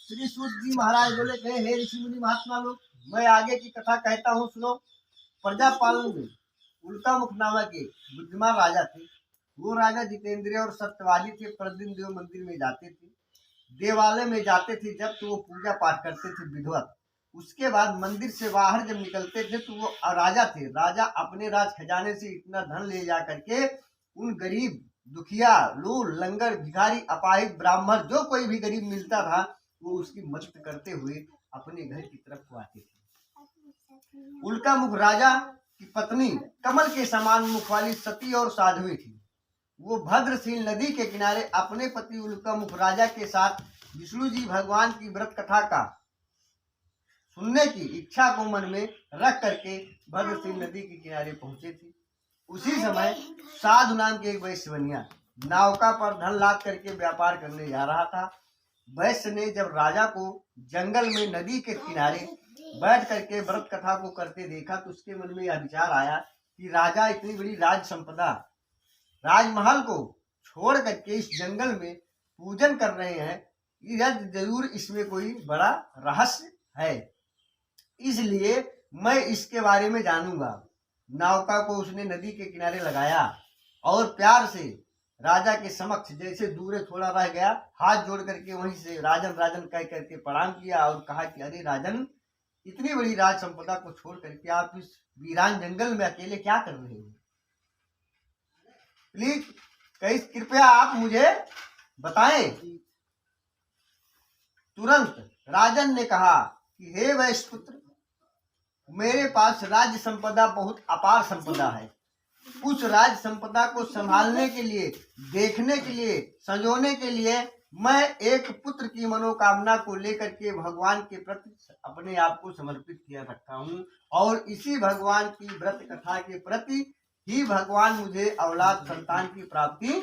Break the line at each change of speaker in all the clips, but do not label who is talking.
श्री सूत जी महाराज बोले कहे हे ऋषि मुनि महात्मा लोग, मैं आगे की कथा कहता हूँ, सुनो। प्रजापालन में उल्कामुख नामक एक बुद्धिमान राजा थे। वो राजा जितेंद्रिय और सत्यवादी थे। प्रतिदिन देव मंदिर में जाते थे, देवालय में जाते थे जब तो वो पूजा पाठ करते थे विधिवत। उसके बाद मंदिर से बाहर जब निकलते थे तो वो राजा थे। राजा अपने राज खजाने से इतना धन ले जा करके उन गरीब दुखिया लूल लंगर भिखारी अपाहिज ब्राह्मण जो कोई भी गरीब मिलता था वो उसकी मदद करते हुए अपने घर की तरफ को आते थे। उल्का मुख राजा की पत्नी कमल के समान मुख वाली सती और साध्वी थी। वो भद्रशील नदी के किनारे अपने पति उल्का मुख राजा के साथ विष्णु जी भगवान की व्रत कथा का सुनने की इच्छा को मन में रख करके भद्रशील नदी के किनारे पहुंचे थे। उसी समय साधु नाम के एक वैश्य बनिया नौका पर धन लाद करके व्यापार करने जा रहा था। वैश्य ने जब राजा को जंगल में नदी के किनारे बैठ करके व्रत कथा को करते देखा तो उसके मन में यह विचार आया कि राजा इतनी बड़ी राज संपदा राजमहल को छोड़ करके इस जंगल में पूजन कर रहे हैं, यह जरूर इसमें कोई बड़ा रहस्य है, इसलिए मैं इसके बारे में जानूंगा। नौका को उसने नदी के किनारे लगाया और प्यार से राजा के समक्ष जैसे दूर थोड़ा रह गया, हाथ जोड़ करके वहीं से राजन राजन कह करके प्रणाम किया और कहा कि अरे राजन, इतनी बड़ी राज संपदा को छोड़ करके आप इस वीरान जंगल में अकेले क्या कर रहे हो? प्लीज कहीं कृपया आप मुझे बताएं। तुरंत राजन ने कहा कि हे वैश्य पुत्र, मेरे पास राज्य संपदा बहुत अपार संपदा है। उस राज्य संपदा को संभालने के लिए, देखने के लिए, संजोने के लिए मैं एक पुत्र की मनोकामना को लेकर के भगवान के प्रति अपने आप को समर्पित किया रखा हूँ और इसी भगवान की व्रत कथा के प्रति ही भगवान मुझे औलाद संतान की प्राप्ति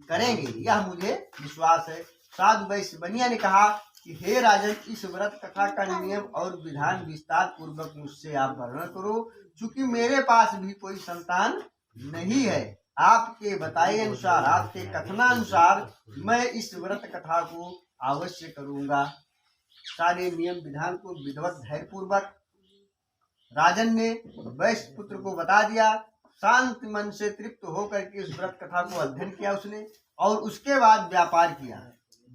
करेंगे, यह मुझे विश्वास है। साधु वैश्य बनिया ने कहा कि हे राजन, इस व्रत कथा का नियम और विधान विस्तार पूर्वक मुझसे आप वर्णन करो, क्योंकि मेरे पास भी कोई संतान नहीं है। आपके बताए अनुसार, आपके कथनानुसार मैं इस व्रत कथा को अवश्य करूंगा। सारे नियम विधान को विधिवत धैर्य पूर्वक राजन ने वैश्य पुत्र को बता दिया। शांत मन से तृप्त होकर के उस व्रत कथा को अध्ययन किया उसने और उसके बाद व्यापार किया।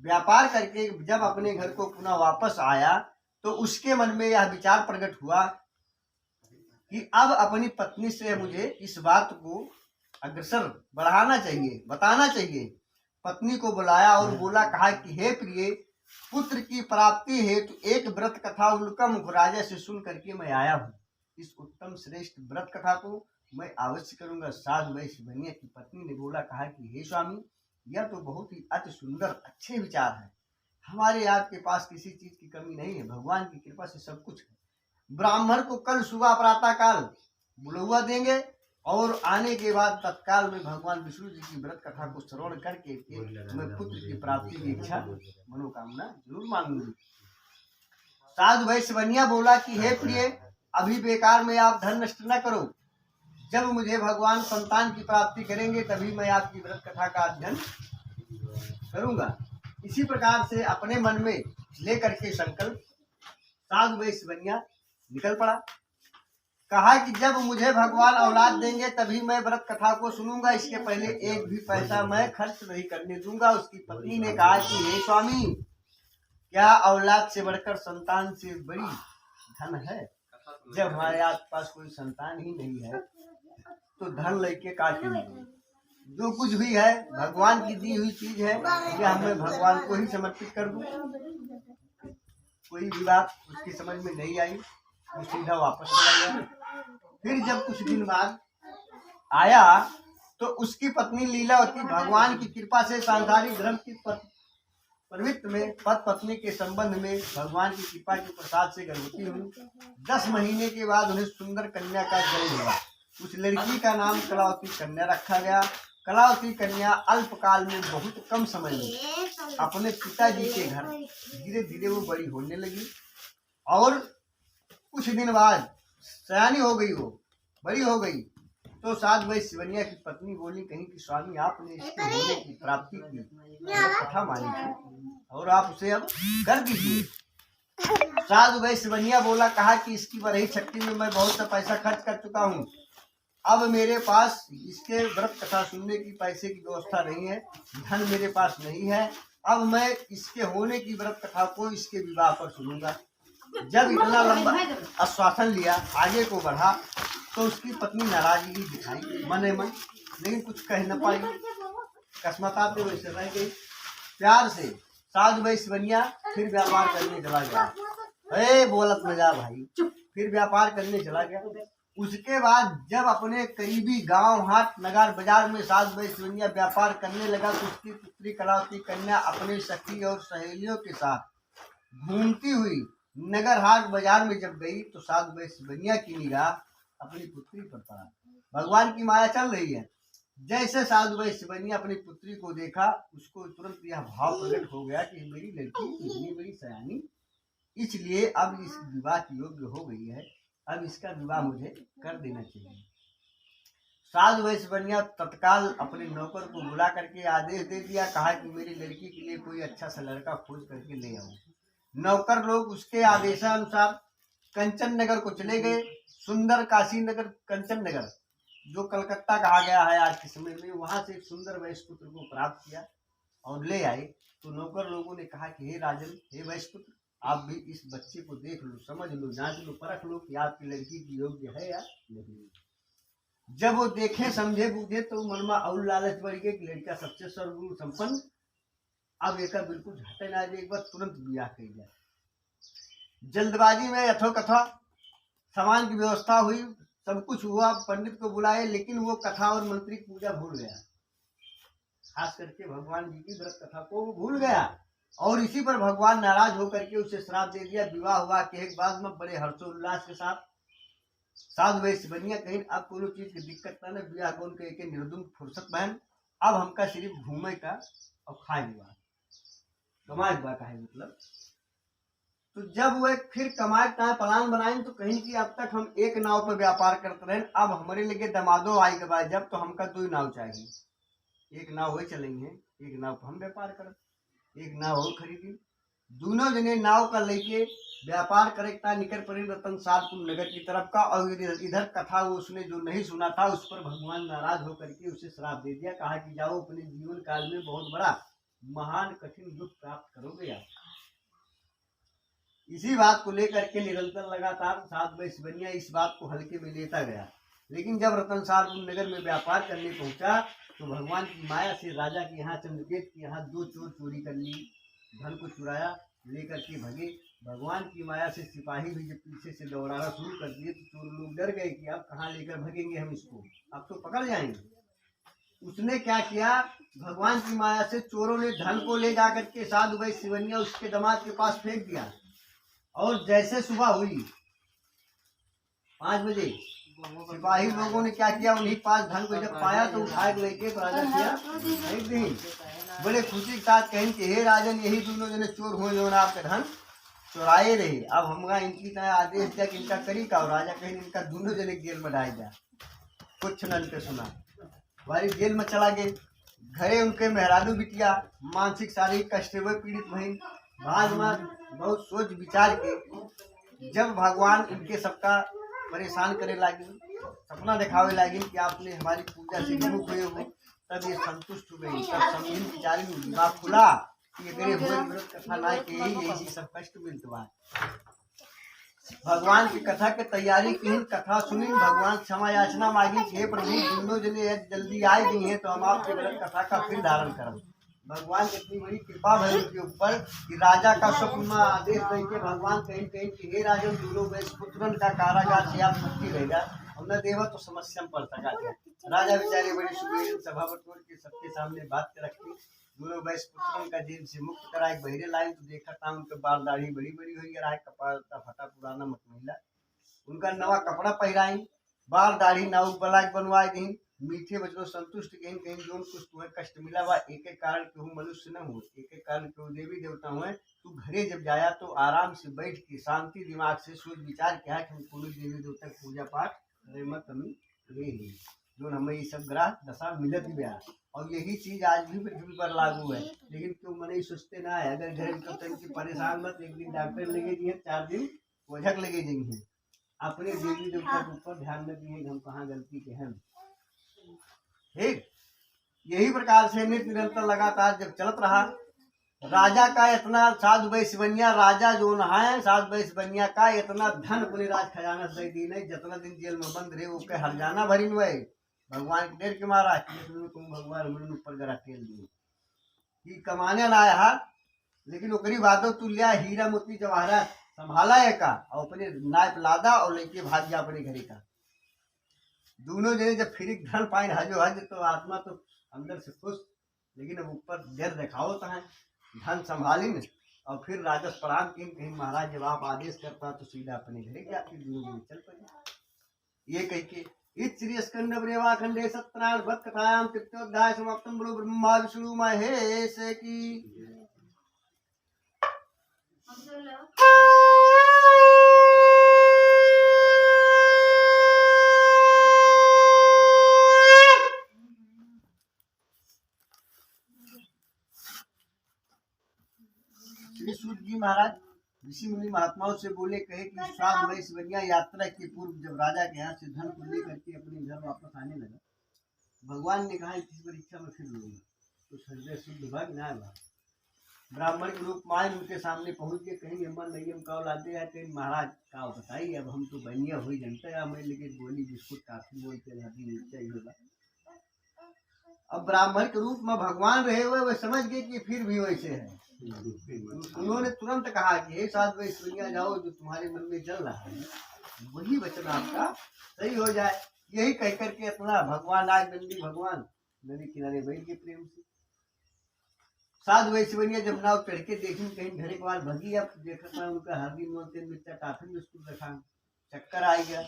व्यापार करके जब अपने घर को पुनः वापस आया तो उसके मन में यह विचार प्रकट हुआ कि अब अपनी पत्नी से मुझे इस बात को अग्रसर बढ़ाना चाहिए, बताना चाहिए। पत्नी को बुलाया और बोला, कहा कि हे प्रिय, पुत्र की प्राप्ति हेतु एक व्रत कथा उल्का मुख राजा से सुन करके मैं आया हूँ। इस उत्तम श्रेष्ठ व्रत कथा को मैं अवश्य करूंगा। साधु वैश्य बनिया की पत्नी ने बोला, कहा कि हे स्वामी, यह तो बहुत ही अति सुंदर अच्छे विचार है। हमारे आपके पास किसी चीज की कमी नहीं है, भगवान की कृपा से सब कुछ है। ब्राह्मण को कल सुबह प्रातः काल बुलवा देंगे और आने के बाद तत्काल में भगवान विष्णु जी की व्रत कथा को श्रवण करके मैं पुत्र की प्राप्ति की इच्छा मनोकामना जरूर मांगूंगी। साधु वैश्य बनिया बोला कि हे प्रिय, अभी बेकार में आप धन नष्ट न करो। जब मुझे भगवान संतान की प्राप्ति करेंगे तभी मैं आपकी व्रत कथा का अध्ययन करूंगा। इसी प्रकार से अपने मन में लेकर के संकल्प साधु वैश्य बनिया निकल पड़ा। कहा कि जब मुझे भगवान औलाद देंगे तभी मैं व्रत कथा को सुनूंगा, इसके पहले एक भी पैसा मैं खर्च नहीं करने दूंगा। उसकी पत्नी ने कहा कि हे स्वामी, क्या औलाद से बढ़कर संतान से बड़ी धन है? जब हमारे आसपास कोई संतान ही नहीं है तो धन लेके काट लेंगे। जो कुछ भी है भगवान की दी हुई चीज है, यह मैं भगवान को ही समर्पित कर दूं। कोई भी बात उसकी समझ में नहीं आई, वो सीधा वापस चला गया। फिर जब कुछ दिन बाद आया तो उसकी पत्नी लीलावती भगवान की कृपा से सांसारिक धर्म की प्रवृत्ति में पति पत्नी के संबंध में भगवान की कृपा के प्रसाद से गर्भवती हुई। 10 महीने के बाद उन्हें सुंदर कन्या का जन्म हुआ। उस लड़की का नाम कलावती कन्या रखा गया। कलावती कन्या अल्पकाल में बहुत कम समय में अपने पिताजी के घर धीरे धीरे वो बड़ी होने लगी और कुछ दिन बाद सयानी हो गई, वो बड़ी हो गई। तो साधु वैश्य बनिया की पत्नी बोली, कहीं कि स्वामी, आपने इसके होने की प्राप्ति की कथा मानी थी और आप उसे अब कर दीजिए। साधु वैश्य बनिया बोला, कहा कि इसकी बरही छट्टी में मैं बहुत सा पैसा खर्च कर चुका हूँ, अब मेरे पास इसके व्रत कथा सुनने की पैसे की व्यवस्था नहीं है, धन मेरे पास नहीं है, अब मैं इसके होने की व्रत कथा को इसके विवाह पर सुनूंगा। जब इतना लंबा आश्वासन लिया, आगे को बढ़ा, तो उसकी पत्नी नाराजगी दिखाई मने मन, लेकिन कुछ कह न पाई, कसमताते वैसे रह गई। प्यार से साधु वैश्य बनिया फिर व्यापार करने चला गया। बोलत में जा भाई, फिर व्यापार करने चला गया। उसके बाद जब अपने करीबी गांव, हाट, नगर, बाजार में साधु वैश्य बनिया व्यापार करने लगा, तो उसकी पुत्री कलावती कन्या अपने सखी और सहेलियों के साथ घूमती हुई नगर, हाट, बाजार में जब गई, तो साधु वैश्य बनिया की निगाह अपनी पुत्री पर पड़ा। भगवान की माया चल रही है। जैसे साधु वैश्य बनिया अपनी पुत्री को देखा, उसको तुरंत यह भाव प्रकट हो गया कि मेरी लड़की इतनी बड़ी सयानी, इसलिए अब इस विवाह की योग्य हो गई है, अब इसका विवाह मुझे कर देना चाहिए। साधु वैश्य बनिया तत्काल अपने नौकर को बुला करके आदेश दे दिया, कहा कि मेरी लड़की के लिए कोई अच्छा सा लड़का खोज करके ले आओ। नौकर लोग उसके आदेशानुसार कंचन नगर को चले गए। सुंदर काशी नगर, कंचन नगर जो कलकत्ता कहा गया है आज के समय में, वहां से एक सुंदर वैश्य पुत्र को प्राप्त किया और ले आए। तो नौकर लोगों ने कहा कि हे राजन, हे वैश्य पुत्र, आप भी इस बच्चे को देख लो, समझ लो, जांच लो, परख लो कि आपकी लड़की की योग्य है या नहीं। जब वो देखे, समझे, बूझे, तो मन में और लालच बढ़ गया कि लड़का सबसे सर्वगुण संपन्न, अब एक बिल्कुल हटे ना, एक बार तुरंत ब्याह कर जाए। जल्दबाजी में यथोकथा सामान की व्यवस्था हुई, सब कुछ हुआ, पंडित को बुलाए, लेकिन वो कथा और मंत्री पूजा भूल गया, खास करके भगवान जी की व्रत कथा को वो भूल गया, और इसी पर भगवान नाराज होकर के उसे श्राप दे दिया। विवाह हुआ के एक बाद में बड़े हर्षोल्लास के साथ साधु वैश्य बनिया कहीं अब कोई चीज की दिक्कत ना, ब्याह कौन कह के निर्दुम फुर्सत बहन, अब हमका सिर्फ घूमे का और खाए हुआ कमाए हुआ का है मतलब। तो जब वो एक फिर कमाए का प्लान बनाए, तो कहीं कि अब तक हम एक नाव पर व्यापार करते रहे, अब हमारे लगे दमादो आई के बाद जब, तो हमका 2 नाव चाहिए, एक नाव वही चलेंगे, एक नाव पर हम व्यापार कर, एक नाव हो खरीदी। दोनों जने नाव का लेके व्यापार करे निकल पड़े रतन साधपुर नगर की तरफ का। और इधर कथा उसने जो नहीं सुना था, उस पर भगवान नाराज होकर के उसे श्राप दे दिया, कहा कि जाओ अपने जीवन काल में बहुत बड़ा महान कठिन दुख प्राप्त करोगे आप। इसी बात को लेकर के निरंतर लगातार साधु वैश्य बनिया इस बात को हल्के में लेता गया। लेकिन जब रतन साधपुर नगर में व्यापार करने पहुंचा, तो भगवान की माया से राजा के यहाँ, चंद्रकेत के यहाँ 2 चोर चोरी कर ली, धन को चुराया, लेकर के भगे। भगवान की माया से सिपाही भी जब पीछे से दौड़ाना शुरू कर दिए, तो चोर लोग डर गए कि अब कहाँ लेकर भगेंगे हम इसको, अब तो पकड़ जाएंगे। उसने क्या किया, भगवान की माया से चोरों ने धन को ले जाकर के साधु वैश्य बनिया उसके दामाद के पास फेंक दिया। और जैसे सुबह हुई 5 बजे, सिपाही लोगों ने क्या किया, उन्हीं पास धन को जब पाया, तो उठाए लेके राजा किया एक दिन बड़े खुशी के साथ कहें कि हे राजन, यही दोनों जने चोर हुए जो आपके धन चुराए रहे, अब हमका इनकी तरह आदेश दिया कि इनका करी का। और राजा कहें इनका दोनों जने जेल में डाल जा। कुछ नन पे सुना वारी जेल में चला गए। घरे उनके मेहरानू बिटिया मानसिक शारीरिक कष्ट हुए पीड़ित भई, बाद में बहुत सोच विचार के जब भगवान इनके सबका परेशान करे लगी, सपना दिखावे लगी कि आपने हमारी पूजा से विमुख हुए हो, तब ये संतुष्ट हो गई। तब समझिन विचारी दिमाग खुला कि अगर हुए व्रत कथा ना के यही सब कष्ट मिलता। भगवान की कथा के तैयारी की, कथा सुनी, भगवान क्षमा याचना मांगी, हे प्रभु दोनों जने जल्दी आए गई हैं, तो हम आपके व्रत कथा का फिर धारण करें। भगवान की इतनी बड़ी कृपा है उनके ऊपर कि राजा का स्वप्न में आदेश देके भगवान कहीं कहीं कि हे राजन, दोनों वैश्य पुत्रन का कारागार से आप मुक्ति रहेगा, हमने देवा तो समस्या में पड़ सका। राजा बेचारे बड़ी सुबह सभा बटोर के सबके सामने बात रखी, दोनों वैश्य पुत्रन का जेल से मुक्त करा। एक बहिरे लाइन तो देखा था उनके बाल दाढ़ी बड़ी बड़ी हुई रहा है, कपाल का फटा पुराना मतमैला, उनका नवा कपड़ा पहराई, बाल दाढ़ी नाउ बलाक बनवाए दी, मीठे बचनों संतुष्ट कहीं कहीं जो कुछ तुम्हें कष्ट मिला हुआ, एक एक कारण क्यों मनुष्य न हुए, एक एक कारण क्यों देवी देवता हुए, तू घरे जब जाया तो आराम से बैठ के शांति दिमाग से सोच विचार किया कि हम कोई देवी देवता पूजा पाठ करे मत कमी रहे जो हमें ये सब ग्रह दशा मिलत ही ब्याह। और यही चीज आज भी पृथ्वी पर लागू है। लेकिन क्यों मने सोचते ना है, अगर घर तो तन की परेशान मत, एक दिन डॉक्टर लगे दिए, 4 दिन ओझक लगे दिए। अपने देवी देवता के ऊपर ध्यान में दिए हम कहाँ गलती के हैं। ठीक यही प्रकार से निरंतर लगातार जब चलत रहा, राजा का इतना साधु वैश्य बनिया राजा जो है, साधु वैश्य बनिया का इतना धन पुणे राज खजाना दे दी नहीं, जितना दिन जेल में बंद रहे उसके हर जाना भरी हुए भगवान के डेर के मारा तुम भगवान हमने ऊपर जरा टेल दिए कि कमाने ना आया। लेकिन ओकरी बातों तू लिया हीरा मोती जवाहरात संभाला है का और अपने नायप लादा और लेके भाग गया अपने घरे का। दोनों जने जब फिर धन पाए हजो हज तो आत्मा तो अंदर से खुश, लेकिन अब ऊपर देर दिखाओ तो है धन संभाली न। और फिर राजस प्रणाम की कहीं महाराज जब आप आदेश करता तो सीधा अपने घरे गया, फिर दोनों चल पड़े। ये कह के इस श्री स्कंद ब्रेवा खंडे सत्यनारायण भक्त कथायाम तृतीयोध्याय समाप्तम बोलो ब्रह्मा विष्णु महेश की। श्री सूत जी महाराज ऋषि मुनि महात्माओं से बोले, कहे कि साधु वैश्य बनिया यात्रा के पूर्व जब राजा के यहाँ से धन को लेकर के अपने घर वापस आने लगा, भगवान ने कहा किसी परीक्षा में फिर लूंगा तो हृदय शुद्ध भाग ना भाग। ब्राह्मण के रूप में उनके सामने पहुंच के कहीं अमन नहीं हम का लाते जाते महाराज का बताइए, अब हम तो बनिया हुई जनता है हमें लेके बोली बिस्कुट काफी बोलते चाहिए होगा। अब ब्राह्मण के रूप में भगवान रहे हुए वे समझ गए कि फिर भी वैसे है। उन्होंने तुरंत कहा कि हे साधु वैश्य बनिया जाओ, जो तुम्हारे मन में चल रहा है वही वचन आपका सही हो जाए। यही कह करके अपना भगवान आज नंदी भगवान नदी किनारे बैठ के प्रेम से। साधु वैश्य बनिया जब नाव चढ़ के देखी कहीं घरे के बाद भगी, अब देखा उनका हरदी मोलते मिर्चा काफी बिस्कुट रखा, चक्कर आ गया,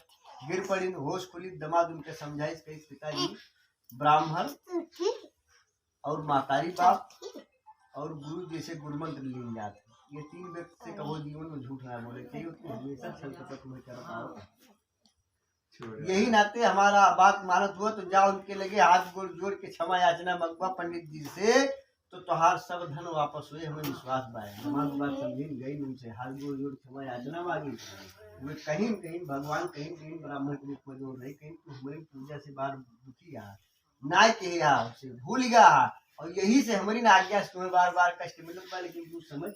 गिर पड़ी, होश खुली। दमाद उनके समझाइश कही पिताजी ब्राह्मण और मातारी बाप और गुरु जैसे गुरुमंत्र लीन जाते, ये 3 व्यक्ति से कहो जीवन में झूठ ना बोले चाहिए, तो हमेशा छल कपट में कर पाओ। यही नाते हमारा बात मानत हुआ तो जाओ उनके लगे हाथ गोड़ जोड़ के क्षमा याचना मंगवा पंडित जी से, तो तुहार सब धन वापस हुए, हमें विश्वास पाए। हमारी बात समझी गई, उनसे हाथ गोड़ जोड़ क्षमा याचना मांगी। वे कहीं कहीं भगवान कहीं कहीं ब्राह्मण के रूप में जोड़ रहे, कहीं तो हमारी पूजा से बार दुखी नाय के उसे भूल गया, और यही से हमारी ना आज्ञा तुम्हें बार बार कष्ट मिलता, लेकिन तू समझ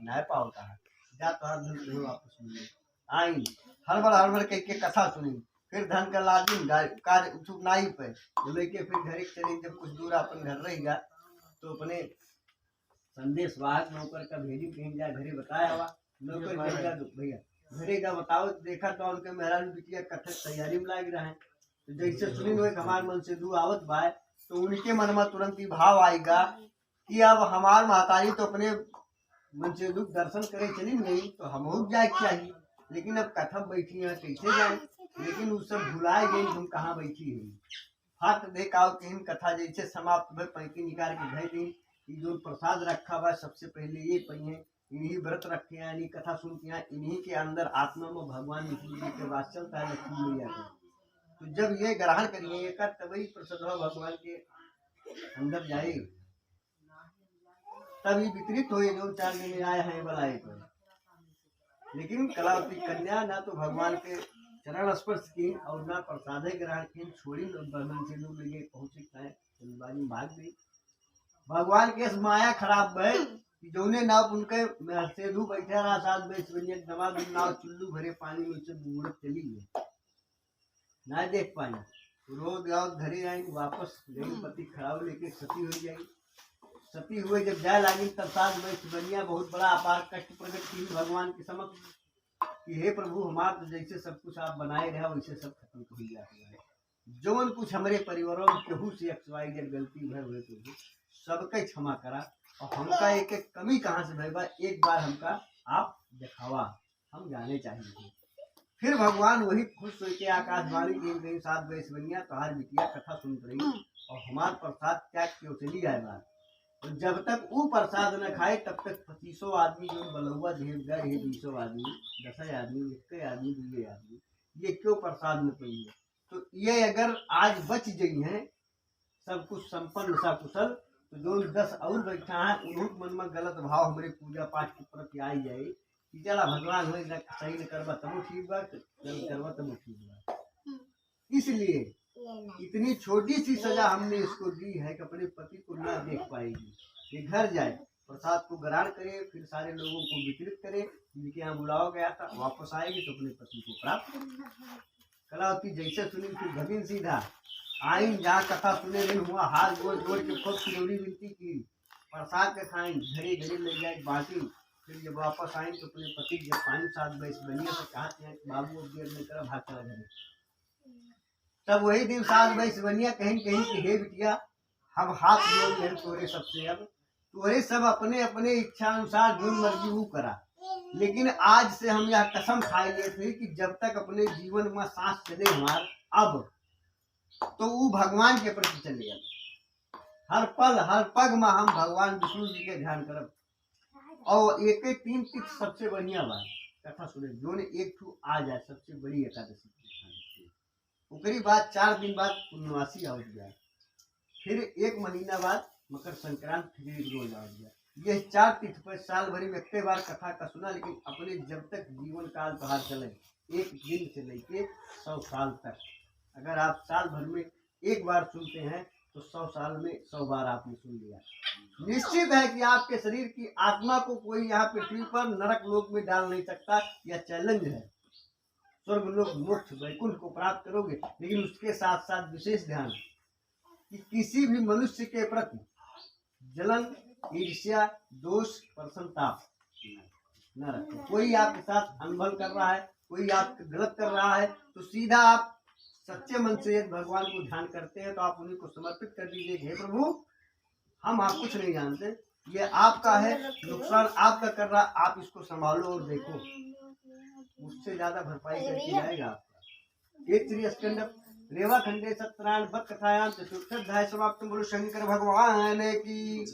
ना पाओ कहा जा तो धन वापस मिले। आई हड़बड़ कह के कथा सुनी, फिर धन का लादिन कार्य उत्सुक नाई पे लेके फिर घर चले। जब कुछ दूर अपन घर रहेगा तो अपने संदेश वाहक नौकर का भेजी कहीं जाए घरे बताया हुआ नौकर भेजा भैया घरे का बताओ। देखा तो उनके मेहरान बिटिया कथक तैयारी में लग रहा है, तो जैसे सुनी हुए हमारे मन से दू आवत बाय, तो उनके मन में तुरंत ही भाव आएगा कि अब हमार महतारी तो अपने मन से दुख दर्शन करे चली गई, तो हम जाए चाहिए, लेकिन अब कथा बैठी है कैसे जाए। लेकिन उस सब भुलाए गई तुम कहाँ बैठी है। हाथ देखाओ कि कथा जैसे समाप्त भर पैकी निकाल के घर दी, जो प्रसाद रखा हुआ सबसे पहले ये पहिए, इन्हीं व्रत रखे हैं, इन्हीं कथा सुनते हैं, इन्हीं के अंदर आत्मा में भगवान इसलिए के वास चलता है लक्ष्मी मैया का। तो जब ये ग्रहण करिए तभी प्रसाद भगवान के अंदर जाए, तभी वितरित हो जो 4 दिन आए हैं बलाए पर। लेकिन कलावती कन्या ना तो भगवान के चरण स्पर्श की और ना प्रसाद ग्रहण की, छोड़ी बर्मन से लोग लगे पहुंचे जल्दबाजी भाग गई। भगवान के माया खराब है कि जौने नाव उनके सेधु बैठा रहा साथ में दमाद नाव चुल्लू भरे पानी में से बुड़त चली गई, ना देख पाई। रोज गाँव घरे आएंगे वापस गई, पति खराब लेके सती हो जाएगी। सती हुए जब जाए लगी तब साथ में बनिया बहुत बड़ा अपार कष्ट प्रकट की भगवान के समक्ष कि हे प्रभु हमार तो जैसे सब कुछ आप बनाए रहे वैसे सब खत्म हो गया है, जौन कुछ हमारे परिवारों में केहू से XYZ गलती भर हुए तो सबके क्षमा करा, और हमका एक एक कमी कहाँ से भैया एक बार हमका आप दिखावा, हम जाने चाहिए। फिर भगवान वही खुश हो के आकाशवाणी गई साथ वैश्य बनिया तोहार बिटिया कथा सुन रही और हमार प्रसाद त्याग के चली जाए बात। तो जब तक वो प्रसाद न खाए तब तक 25 आदमी जो बलुआ देव गए 200 आदमी 10 आदमी 1 आदमी 2 आदमी ये क्यों प्रसाद न पाइए। तो ये अगर आज बच गई हैं सब कुछ संपन्न सकुशल। तो जो 10 और बैठा है उन्होंने मन में गलत भाव हमारे पूजा पाठ के प्रति आई जाए कि चला भगवान हो सही न करवा तब ठीक बा, जब करवा तब ठीक बा। इसलिए इतनी छोटी सी सजा हमने इसको दी है कि अपने पति को ना देख पाएगी। ये घर जाए, प्रसाद को ग्रहण करे, फिर सारे लोगों को वितरित करे, जिनके यहाँ बुलावा गया था वापस आएगी तो अपने पति को प्राप्त। कलावती जैसे सुनी फिर भगिन सीधा आइन, जहाँ कथा सुने दिन हुआ, हाथ जोड़ जोड़ के खूब सिरौरी विनती की, प्रसाद के खाई, घड़ी घड़ी ले जाए बाटी। फिर जब वापस आई तो अपने पति जब 5-7 बैस बनिए तो चाहते हैं कि बाबू अब देर नहीं करा, भाग चला घरे। तब वही दिन 7 बैस बनिया कहीं कहीं कि हे बिटिया हम हाथ जोड़ ले तोरे सबसे, अब तोरे सब अपने अपने इच्छा अनुसार जो मर्जी वो करा, लेकिन आज से हम यह कसम खाए लिए थे कि जब तक अपने जीवन में सांस चले हमार अब तो वो भगवान के प्रति चले जाए। हर पल हर पग में हम भगवान विष्णु जी के ध्यान करब। और एक 3 तिथि सबसे बढ़िया बात कथा सुने जो ने एक ठू आ जाए सबसे बड़ी एकादशी। उसके बाद 4 दिन बाद पूर्णवासी आ जाए, फिर 1 महीना बाद मकर संक्रांति, फिर एक रोज आ जाए। ये 4 तिथि पर साल भरी में कई बार कथा का सुना, लेकिन अपने जब तक जीवन काल बाहर चले 1 दिन से लेके 100 साल तक, अगर आप साल भर में 1 बार सुनते हैं तो 100 साल में 100 बार आपने सुन लिया। निश्चित है कि आपके शरीर की आत्मा को कोई यहाँ पृथ्वी पर नरक लोक में डाल नहीं सकता। यह चैलेंज है। स्वर्ग लोक मोक्ष वैकुंठ को प्राप्त करोगे, लेकिन उसके साथ साथ विशेष ध्यान कि किसी भी मनुष्य के प्रति जलन, ईर्ष्या, दोष, प्रसन्नता न रखें। कोई आपके साथ अनबन कर रहा है, कोई आपको गलत कर रहा है, तो सीधा आप सच्चे मन से भगवान को ध्यान करते हैं तो आप उन्हीं को समर्पित कर दीजिए। हे प्रभु हम आप कुछ नहीं जानते, ये आपका है, नुकसान आपका कर रहा, आप इसको संभालो और देखो, उससे ज्यादा भरपाई करके जाएगा आपका। एक श्री स्कंद रेवा खंडे सत्यनारायण भक्त कथायाम चतुर्थाध्याय समाप्त। बोलो शंकर भगवान की।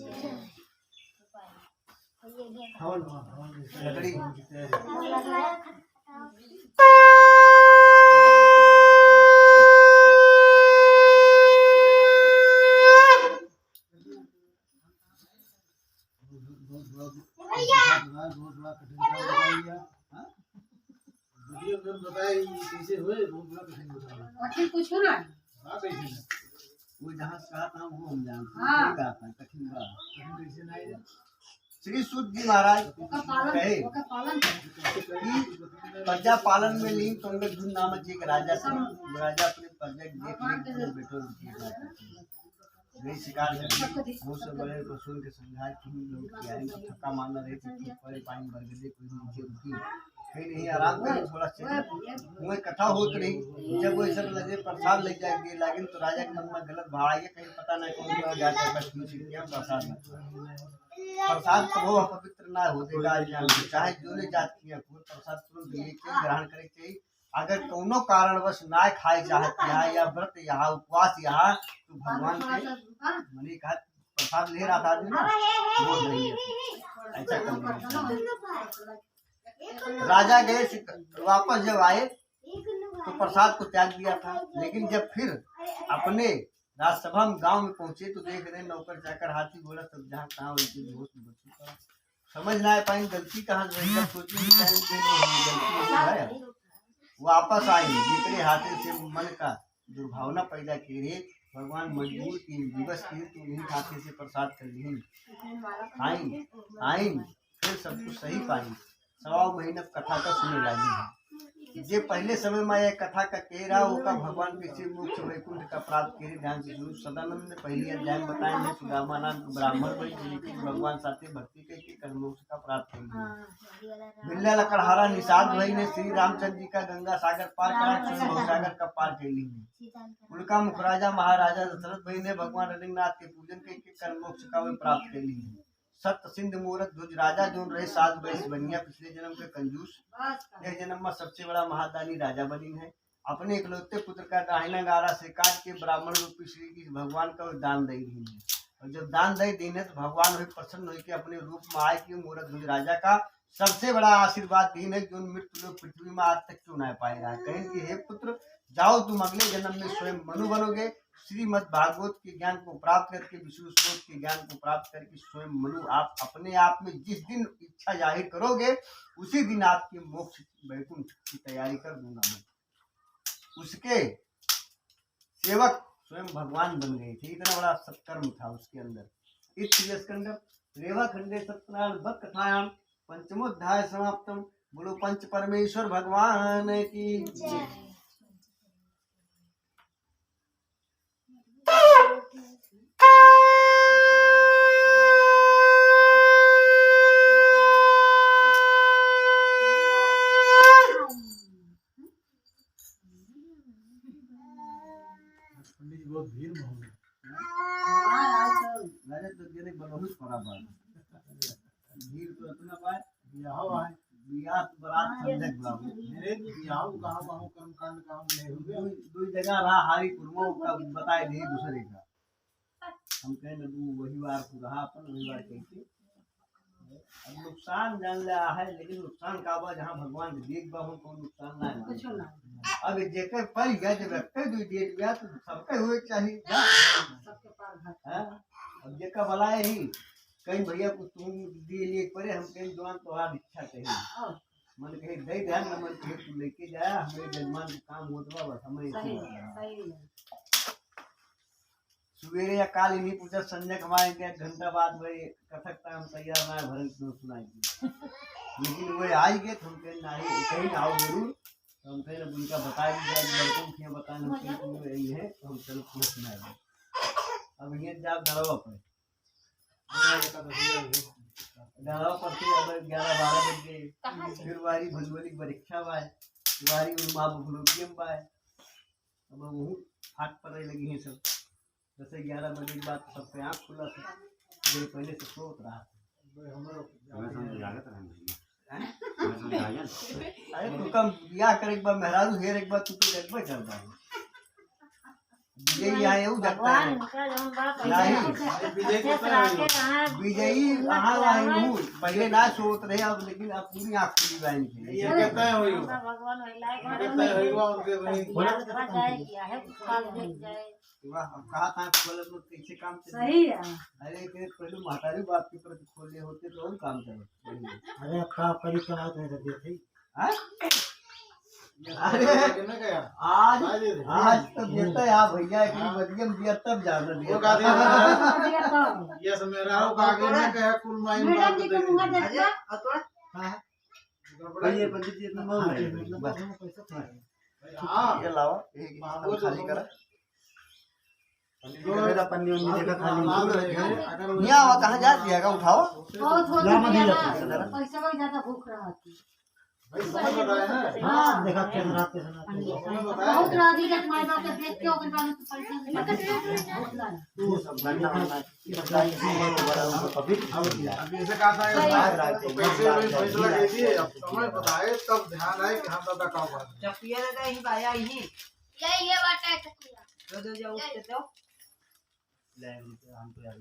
पूछो ना
वो जहाँ कहा था वो हम जानते हैं। कठिन श्री सूत जी महाराज कहे कि प्रजा पालन में लीन तुंगध्वज नामक एक राजा थे। राजा अपने प्रजा के बैठो गई शिकार करके मुँह से बड़े रसूल के समझाए कि लोग तैयारी को थका मारना रहे थे, बड़े पानी भर गए, कोई नीचे रुकी कहीं नहीं आराम कर थोड़ा से मुँह कथा होत रही। जब वो सब लगे प्रसाद ले जाए लागिन तो राजा के मन में गलत भाव आई, कहीं पता नहीं कौन जाकर प्रसाद तो वो पवित्र ना हो देगा, चाहे जो ले जात किया प्रसाद तुरंत लेके ग्रहण करे चाहिए। अगर कोनो कारणवश ना खाए चाहते यहाँ या व्रत यहाँ उपवास यहाँ तो भगवान के मैंने कहा प्रसाद ले रहा था आदमी ना वो नहीं है, ऐसा करना। राजा गए वापस जब आए तो प्रसाद को त्याग दिया था, लेकिन जब फिर अपने राजसभा में गांव में पहुंचे तो देख रहे नौकर चाकर हाथी घोड़ा सब जहाँ कहाँ उनकी बेहोश में बच चुका। समझ ना पाई गलती कहाँ से सोची वापस आई जितने हाथे से मन का दुर्भावना पैदा की रे भगवान मजबूर की दिवस की तो इन्हीं हाथे से प्रसाद कर ली आइन फिर सब कुछ सही पाई। 1.25 महीना कथा का सुने लगी है। जे पहले समय में यह कथा का कह रहा होगा भगवान के मोक्ष वैकुंठ का प्राप्त करे ध्यान से सुनो। सदानंद ने पहले अध्याय बताए हैं सुदामा नाम ब्राह्मण बड़ी भगवान साथे भक्ति के कर्म मोक्ष का प्राप्त कर बिल्ला लकड़हारा निषाद भाई ने श्री रामचंद्र जी का गंगा सागर पार करा सागर का पार कर ली है। उनका मुखराजा महाराजा दशरथ भाई ने भगवान रघुनाथ के पूजन के कर्म मोक्ष का वे प्राप्त कर ली है। सत्य सिंध मूरत ध्वज राजा जो रहे 7 वर्ष बनिया पिछले जन्म के कंजूस यह जन्म में सबसे बड़ा महादानी राजा बनी है। अपने इकलौते पुत्र का दाहिना गारा से काट के ब्राह्मण रूपी श्री की भगवान का दान दे रही है। और जब दान दे देने तो भगवान भी प्रसन्न हो के अपने रूप में आए कि मूरत ध्वज राजा का सबसे बड़ा आशीर्वाद दीन है जो मृत्यु लोग पृथ्वी में आज तक क्यों ना पाएगा। कहें कि हे पुत्र जाओ तुम अगले जन्म में स्वयं मनु बनोगे श्रीमद् भागवत के ज्ञान को प्राप्त करके, विष्णु स्रोत के ज्ञान को प्राप्त करके स्वयं मनु आप अपने आप में जिस दिन इच्छा जाहिर करोगे उसी दिन आपके मोक्ष वैकुंठ की तैयारी कर दूंगा मैं। उसके सेवक स्वयं भगवान बन गए थे, इतना बड़ा सत्कर्म था उसके अंदर। इत्स्कंदर रेवा खंडे सत्यनारायण भक्त कथायाम पंचमोध्याय समाप्तम। बोलो पंच परमेश्वर भगवान की जय।
बहुत भीड़ में होंगे।
मेरे तो गिरे बहुत बड़ा बात भीड़ तो इतना पाए
बियाह है,
बियाह बरात समझक बाबू
मेरे बियाह कहाँ कहाँ कर्म कांड कहाँ नहीं हुए।
दो जगह रहा हारी कुर्मो का बताए दे दूसरे का हम कहें ना वही बार को रहा अपन वही बार कहते। अब नुकसान जान लिया है लेकिन नुकसान का बा जहाँ भगवान देख बा हो कोई नुकसान ना है। अब जेकर पर गया जब रखते दो देख गया तो सबके हुए चाहिए अब जेका भला है ही कहीं भैया को तुम दिए लिए परे हम कहीं जवान तो आज इच्छा कहीं मन कहे दे ध्यान न मन कहे तू लेके जाया हमें जजमान का काम होता बस हमें सवेरे या काल इन्हीं पूछा संजय हमारे क्या घंटा बाद भाई कथक टाइम तैयार ना भरन तो सुनाएगी लेकिन वो आई गए तो हम कहें नहीं कहीं आओ जरूर तो हम कहें उनका बताया जाए लड़कों के बताने यही है तो हम चलो पूरा सुनाएंगे। अब ये जाप धरवा पर धरवा पर से अब 11-12 बज गए फिर वारी भलवली परीक्षा बाय वारी माँ भुलोकियम बाय अब वो फाट पर लगी है सब 10-11 बजे के बाद सबके आँख खुला था जो पहले से सोच रहा था। अरे तू कम बियाह करे एक बार मेहरारू हेर एक बार तू तो जगह चल रहा है विजयी यहाँ એવું जगता है नहीं विजयी कहाँ लाई हूँ पहले ना सोच रहे अब लेकिन अब पूरी आँख खुली बाइन की
ये कहता है वही
कहा था खोले तो कैसे काम
सही है।
अरे पहले महतारी बाप के प्रति खोले होते तो और काम चलो।
अरे का करी कहा तो दे थे
अरे आज आज तो देता है आप भैया एक मध्यम दिया तब जाना दिया
ये सब मेरा हो आगे में कहा कुल माइन बात दे
ये पंडित जी इतना मोह है
हां
ये लाओ एक खाली करा मेरा पन्नी उन्नी देखा खाली यहाँ आवा कहाँ जा दिया उठाओ
पैसा कोई ज्यादा भूख रहा थी
हां देखा कैमरा पे
बहुत राजी है तुम्हारे बाप के देख के ओकर बारे में पैसा
तू सब बढ़िया अब ऐसे कहा था पैसे में फैसला ले दिए अब समय बताए तब ध्यान आए कि हम दादा का बात
चपिया दादा ही भाया ही
ये बात है चकिया
दो जाओ उसके तो
ले हम तो यार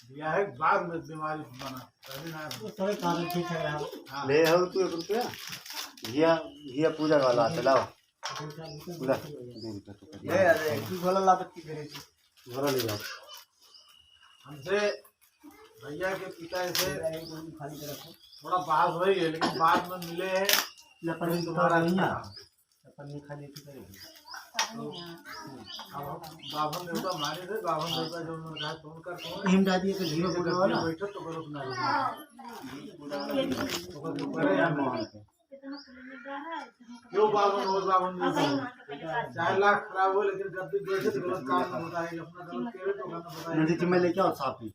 दिया है बाद में बीमारी बना पहले ना
सारे कारण ठीक है यार
ले हो तू 1 रुपया ये पूजा वाला चलाओ पूरा ले अरे तू भला लापत की करे भरा ले जाओ
हमसे भैया के पिता से
खाली कर रखो
थोड़ा बात हुई है लेकिन बाद में मिले हैं
लपनी
तुम्हारा
नहीं है
अच्छा।
लपनी खाली की करेगी
अब बावन देवता मारे थे बावन देवता जो उन्होंने कहा तुम कर तुम
हिम दादी के हीरो बोलने वाला
बैठो तो करो तुम्हारे तो करे या नहीं क्यों बावन और बावन देवता 4 लाख खराब हो लेकिन जब भी बैठे तो गलत काम ना बताए अपना गलत करे तो करना बताए
नदी की मैं लेके आओ साफ ही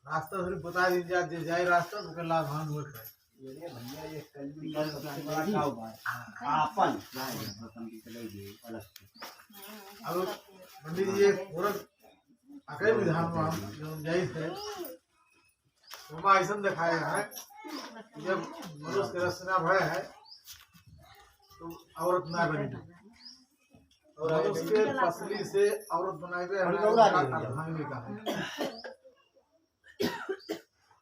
रास्ता सिर्फ बता दीजिए आज जाए रास्ता तो कल लाभान हुए खाए
ये भैया ये कलबी का सबसे बड़ा खाओ भाई आपन बर्तन की चलाई दे अलग से
अब पंडित जी एक औरत अकई विधान में हम जो जाई थे वहाँ ऐसा दिखाया है जब मनुष्य के रचना भय है तो औरत ना बनी और मनुष्य के पसली से औरत बनाए गए अर्धांगिनी का है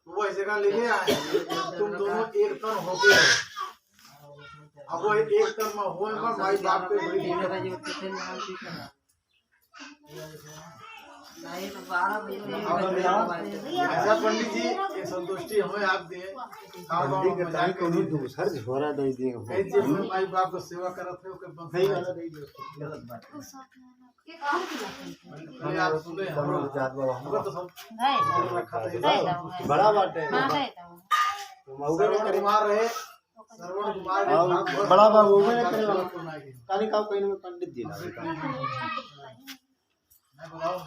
तो वो ऐसे का लेके आए तुम दोनों एक तन हो गए। अब वो एक तन में हो भाई बाप के बड़ी ऐसा पंडित जी ये संतुष्टि हमें आप दिए
मंदिर के ताई को भी दूसर झोरा दे दिए
ऐसे में माई बाप को सेवा करत है ओके
सही वाला दे दिए गलत बात
पहले आप सुने हम लोग
जात बाबा
हमको तो सब रखा था
बड़ा बात है मौका में करी
कुमार रहे श्रवण कुमार के
हाँ,
भाग बहुत
बड़ा बाबू में
अच्छा
करे वाला।
सुनाई दी।
कानी का कोई में पंडित जी ना
मैं बताऊं